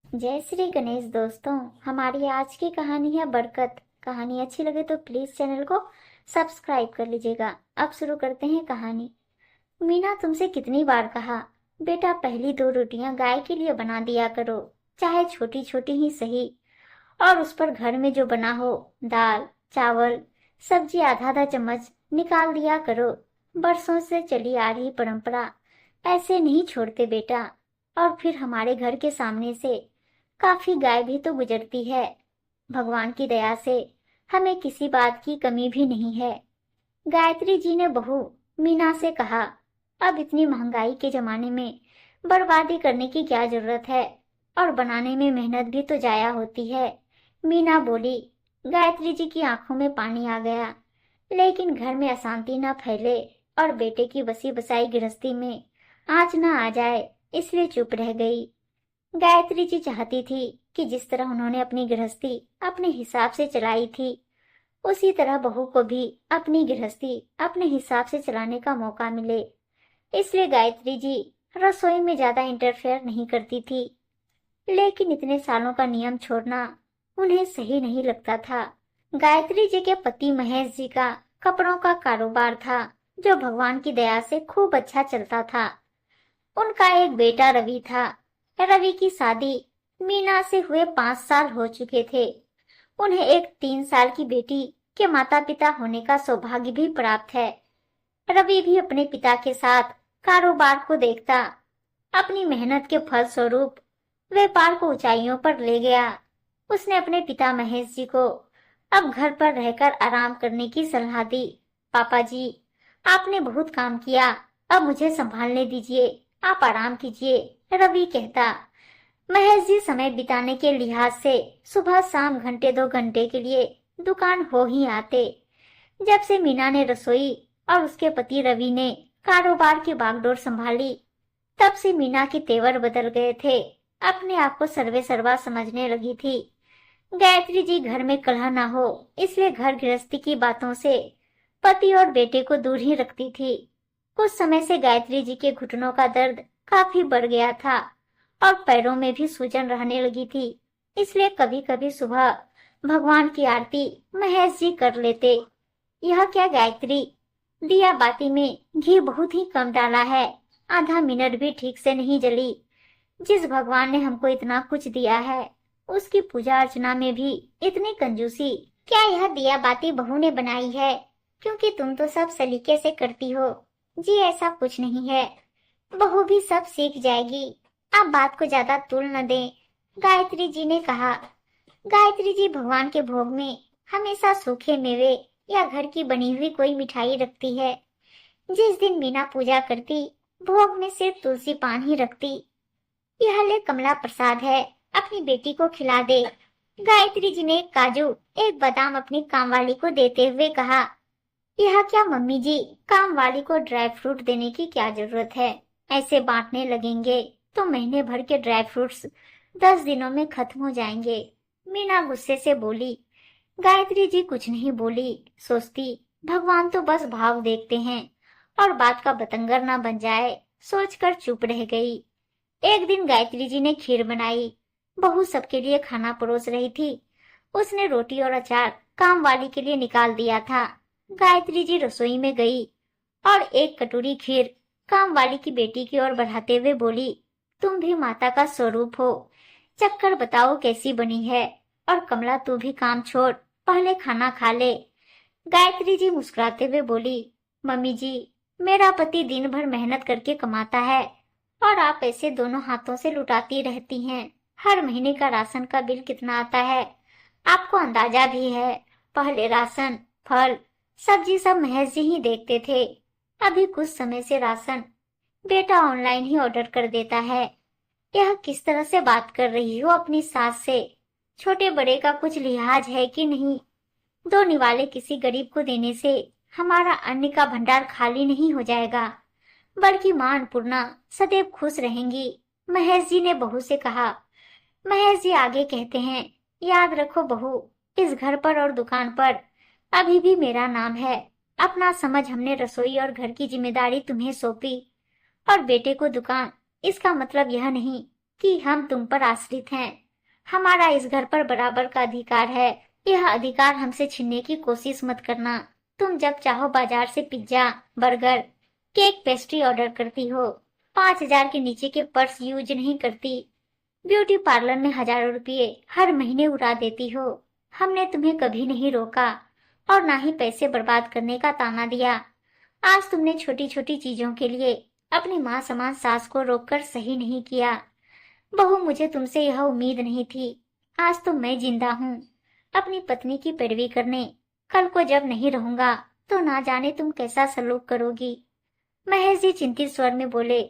जय श्री गणेश दोस्तों। हमारी आज की कहानी है बरकत। कहानी अच्छी लगे तो प्लीज चैनल को सब्सक्राइब कर लीजिएगा। अब शुरू करते हैं कहानी। मीना, तुमसे कितनी बार कहा, बेटा पहली दो रोटियां गाय के लिए बना दिया करो, चाहे छोटी छोटी ही सही। और उस पर घर में जो बना हो, दाल चावल सब्जी आधा आधा चम्मच निकाल दिया करो। बरसों से चली आ रही परंपरा ऐसे नहीं छोड़ते बेटा। और फिर हमारे घर के सामने से काफी गाय भी तो गुजरती है। भगवान की दया से हमें किसी बात की कमी भी नहीं है। गायत्री जी ने बहू मीना से कहा, अब इतनी महंगाई के जमाने में बर्बादी करने की क्या जरूरत है, और बनाने में मेहनत भी तो जाया होती है। मीना बोली। गायत्री जी की आंखों में पानी आ गया, लेकिन घर में अशांति न फैले और बेटे की बसी बसाई गृहस्थी में आँच न आ जाए, इसलिए चुप रह गई। गायत्री जी चाहती थी कि जिस तरह उन्होंने अपनी गृहस्थी अपने हिसाब से चलाई थी, उसी तरह बहू को भी अपनी गृहस्थी अपने हिसाब से चलाने का मौका मिले। इसलिए गायत्री जी रसोई में ज्यादा इंटरफेयर नहीं करती थी। लेकिन इतने सालों का नियम छोड़ना उन्हें सही नहीं लगता था। गायत्री जी के पति महेश जी का कपड़ों का कारोबार था, जो भगवान की दया से खूब अच्छा चलता था। उनका एक बेटा रवि था। रवि की शादी मीना से हुए 5 साल हो चुके थे। उन्हें एक 3 साल की बेटी के माता पिता होने का सौभाग्य भी प्राप्त है। रवि भी अपने पिता के साथ कारोबार को देखता। अपनी मेहनत के फल स्वरूप व्यापार को ऊंचाइयों पर ले गया। उसने अपने पिता महेश जी को अब घर पर रहकर आराम करने की सलाह दी। पापा जी, आपने बहुत काम किया, अब मुझे संभालने दीजिए, आप आराम कीजिए, रवि कहता। महेश जी समय बिताने के लिहाज से सुबह शाम घंटे 2 घंटे के लिए दुकान हो ही आते। जब से मीना ने रसोई और उसके पति रवि ने कारोबार की बागडोर संभाली, तब से मीना के तेवर बदल गए थे। अपने आप को सर्वे सर्वा समझने लगी थी। गायत्री जी घर में कलह ना हो, इसलिए घर गृहस्थी की बातों से पति और बेटे को दूर ही रखती थी। कुछ समय से गायत्री जी के घुटनों का दर्द काफी बढ़ गया था और पैरों में भी सूजन रहने लगी थी। इसलिए कभी कभी सुबह भगवान की आरती महेश जी कर लेते। यह क्या गायत्री, दिया बाती में घी बहुत ही कम डाला है, आधा मिनट भी ठीक से नहीं जली। जिस भगवान ने हमको इतना कुछ दिया है, उसकी पूजा अर्चना में भी इतनी कंजूसी। क्या यह दिया बाती बहू ने बनाई है, क्योंकि तुम तो सब सलीके से करती हो? जी ऐसा कुछ नहीं है, बहू भी सब सीख जाएगी, आप बात को ज्यादा तुल न दें, गायत्री जी ने कहा। गायत्री जी भगवान के भोग में हमेशा सूखे मेवे या घर की बनी हुई कोई मिठाई रखती है। जिस दिन मीना पूजा करती, भोग में सिर्फ तुलसी पान ही रखती। यह ले कमला प्रसाद है, अपनी बेटी को खिला दे। गायत्री जी ने एक काजू एक बादाम अपनी कामवाली को देते हुए कहा। यह क्या मम्मी जी, कामवाली को ड्राई फ्रूट देने की क्या जरूरत है? ऐसे बांटने लगेंगे तो महीने भर के ड्राई फ्रूट्स 10 दिनों में खत्म हो जाएंगे। मीना गुस्से से बोली। गायत्री जी कुछ नहीं बोली, सोचती भगवान तो बस भाव देखते हैं और बात का बतंगर ना बन जाए, सोचकर चुप रह गई। एक दिन गायत्री जी ने खीर बनाई। बहू सबके लिए खाना परोस रही थी। उसने रोटी और अचार काम वाली के लिए निकाल दिया था। गायत्री जी रसोई में गई और एक कटोरी खीर काम वाली की बेटी की ओर बढ़ाते हुए बोली, तुम भी माता का स्वरूप हो, चक्कर बताओ कैसी बनी है। और कमला तू भी काम छोड़, पहले खाना खा ले। गायत्री जी मुस्कुराते हुए बोली, मम्मी जी, मेरा पति दिन भर मेहनत करके कमाता है और आप ऐसे दोनों हाथों से लुटाती रहती हैं। हर महीने का राशन का बिल कितना आता है आपको अंदाजा भी है। पहले राशन, फल, सब्जी सब महेश जी ही देखते थे। अभी कुछ समय से राशन बेटा ऑनलाइन ही ऑर्डर कर देता है। यह किस तरह से बात कर रही हो अपनी सास से? छोटे बड़े का कुछ लिहाज है कि नहीं? 2 निवाले किसी गरीब को देने से हमारा अन्न का भंडार खाली नहीं हो जाएगा, बल्कि मां अन्नपूर्णा सदैव खुश रहेंगी, महेश जी ने बहू से कहा। महेश जी आगे कहते हैं, याद रखो बहू, इस घर पर और दुकान पर अभी भी मेरा नाम है। अपना समझ हमने रसोई और घर की जिम्मेदारी तुम्हें सौंपी और बेटे को दुकान, इसका मतलब यह नहीं कि हम तुम पर आश्रित हैं। हमारा इस घर पर बराबर का अधिकार है। यह अधिकार हमसे छीनने की कोशिश मत करना। तुम जब चाहो बाजार से pizza, burger, cake, pastry order करती हो। 5,000 के नीचे के पर्स यूज नहीं करती। ब्यूटी पार्लर में हजारों रुपये हर महीने उड़ा देती हो। हमने तुम्हें कभी नहीं रोका और ना ही पैसे बर्बाद करने का ताना दिया। आज तुमने छोटी छोटी चीजों के लिए अपनी माँ समान सास को रोककर सही नहीं किया। बहू, मुझे तुमसे यह उम्मीद नहीं थी। आज तो मैं जिंदा हूँ अपनी पत्नी की पैरवी करने। कल को जब नहीं रहूंगा तो ना जाने तुम कैसा सलूक करोगी। महेश जी चिंतित स्वर में बोले,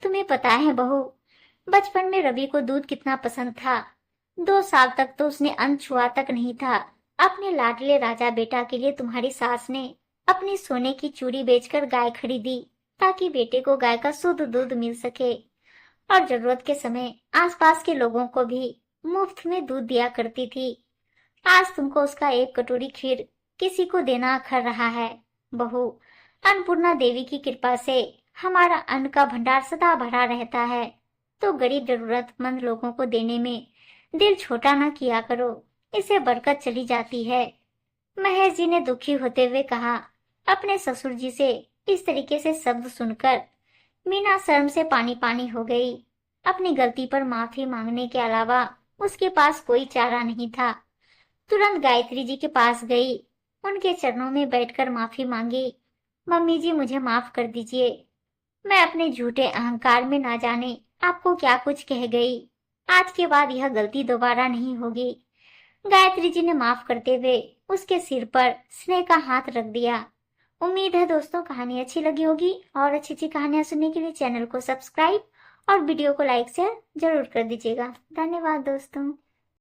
तुम्हें पता है बहू, बचपन में रवि को दूध कितना पसंद था। 2 साल तक तो उसने अन्न छुआ तक नहीं था। अपने लाडले राजा बेटा के लिए तुम्हारी सास ने अपनी सोने की चूड़ी बेचकर गाय खरीदी ताकि बेटे को गाय का शुद्ध दूध मिल सके और जरूरत के समय आसपास के लोगों को भी मुफ्त में दूध दिया करती थी। आज तुमको उसका 1 कटोरी खीर किसी को देना अखर रहा है। बहू, अन्नपूर्णा देवी की कृपा से हमारा अन्न का भंडार सदा भरा रहता है, तो गरीब जरूरतमंद लोगों को देने में दिल छोटा न किया करो, इससे बरकत चली जाती है। महेश जी ने दुखी होते हुए कहा। अपने ससुर जी से इस तरीके से शब्द सुनकर मीना शर्म से पानी पानी हो गई। अपनी गलती पर माफी मांगने के अलावा उसके पास कोई चारा नहीं था। तुरंत गायत्री जी के पास गई, उनके चरणों में बैठकर माफी मांगी। मम्मी जी, मुझे माफ कर दीजिए। मैं अपने झूठे अहंकार में ना जाने आपको क्या कुछ कह गई। आज के बाद यह गलती दोबारा नहीं होगी। गायत्री जी ने माफ करते हुए उसके सिर पर स्नेह का हाथ रख दिया। उम्मीद है दोस्तों कहानी अच्छी लगी होगी और अच्छी अच्छी कहानियां सुनने के लिए चैनल को सब्सक्राइब और वीडियो को लाइक शेयर जरूर कर दीजिएगा। धन्यवाद दोस्तों।